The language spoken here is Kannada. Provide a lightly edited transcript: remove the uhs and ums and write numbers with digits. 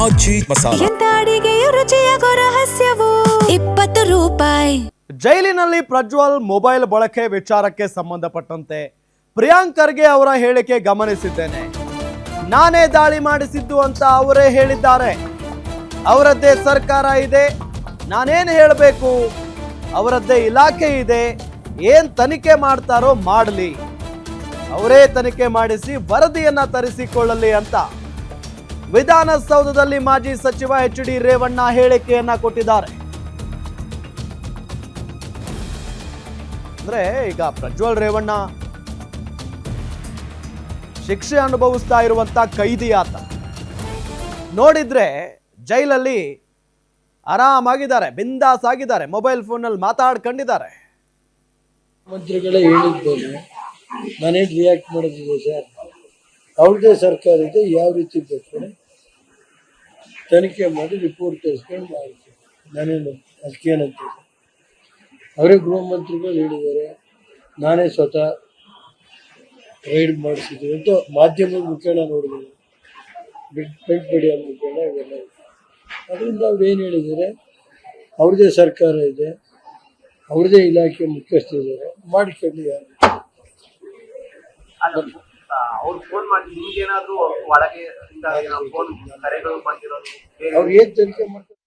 ಮಾಜಿ ಮಸಾಲ. ಎಂತ ಅಡಿಗೆಯ ರುಚಿಯಾಗೋ ರಹಸ್ಯವು 20 ರೂಪಾಯಿ. ಜೈಲಿನಲ್ಲಿ ಪ್ರಜ್ವಲ್ ಮೊಬೈಲ್ ಬಳಕೆ ವಿಚಾರಕ್ಕೆ ಸಂಬಂಧಪಟ್ಟಂತೆ ಪ್ರಿಯಾಂಕ್ ಖರ್ಗೆ ಅವರ ಹೇಳಿಕೆ ಗಮನಿಸಿದ್ದೇನೆ. ನಾನೇ ದಾಳಿ ಮಾಡಿಸಿದ್ದು ಅಂತ ಅವರೇ ಹೇಳಿದ್ದಾರೆ. ಅವರದ್ದೇ ಸರ್ಕಾರ ಇದೆ, ನಾನೇನು ಹೇಳಬೇಕು, ಅವರದ್ದೇ ಇಲಾಖೆ ಇದೆ, ಏನ್ ತನಿಖೆ ಮಾಡ್ತಾರೋ ಮಾಡಲಿ, ಅವರೇ ತನಿಖೆ ಮಾಡಿಸಿ ವರದಿಯನ್ನ ತರಿಸಿಕೊಳ್ಳಲಿ ಅಂತ ವಿಧಾನಸೌಧದಲ್ಲಿ ಮಾಜಿ ಸಚಿವ ಎಚ್ ಡಿ ರೇವಣ್ಣ ಹೇಳಿಕೆಯನ್ನ ಕೊಟ್ಟಿದ್ದಾರೆ. ಅಂದ್ರೆ ಈಗ ಪ್ರಜ್ವಲ್ ರೇವಣ್ಣ ಶಿಕ್ಷೆ ಅನುಭವಿಸ್ತಾ ಇರುವಂತ ಕೈದಿ ಆತ. ನೋಡಿದ್ರೆ ಜೈಲಲ್ಲಿ ಆರಾಮಾಗಿದ್ದಾರೆ, ಬಿಂದಾಸ್ ಆಗಿದ್ದಾರೆ, ಮೊಬೈಲ್ ಫೋನಲ್ಲಿ ಮಾತಾಡ್ಕೊಂಡಿದ್ದಾರೆ. ಮಂತ್ರಿಗಳೇ ಹೇಳಿದ್ದೇನೆ, ನಾನೇನು ರಿಯಾಕ್ಟ್ ಮಾಡೋದಿದೆ ಸರ್, ಅವ್ರದ್ದೇ ಸರ್ಕಾರ ಇದೆ, ಯಾವ ರೀತಿ ಬೇಕು ತನಿಖೆ ಮಾಡಿ ರಿಪೋರ್ಟ್ ತರಿಸ್ಕೊಂಡು ಮಾಡ್ತೀನಿ. ನಾನೇನು ಅದಕ್ಕೇನಂತ ಅವರೇ ಗೃಹ ಮಂತ್ರಿಗಳು ಹೇಳಿದ್ದಾರೆ, ನಾನೇ ಸ್ವತಃ ರೈಡ್ ಮಾಡಿಸಿದ್ವಿ ಅಂತ ಮಾಧ್ಯಮದ ಮುಖೇಣ ನೋಡಿದ್ದೀನಿ, ಬೆಂಟ್ ಬಡಿಯ ಮುಖೇಣ ಇವೆಲ್ಲ. ಅದರಿಂದ ಅವ್ರು ಏನು ಹೇಳಿದ್ದಾರೆ, ಅವ್ರದ್ದೇ ಸರ್ಕಾರ ಇದೆ, ಅವ್ರದ್ದೇ ಇಲಾಖೆ ಮುಖ್ಯಸ್ಥರಿದ್ದಾರೆ, ಮಾಡಿಕೊಂಡು ಯಾರು ಅವ್ರು ಫೋನ್ ಮಾಡಿ ನಿಮ್ಗೇನಾದ್ರೂ ಒಳಗೆ ಫೋನ್ ಕರೆಗಳು ಬಂದಿರೋದು ಅವ್ರು ಏನು ತನಿಖೆ ಮಾಡ್ತಾರೆ.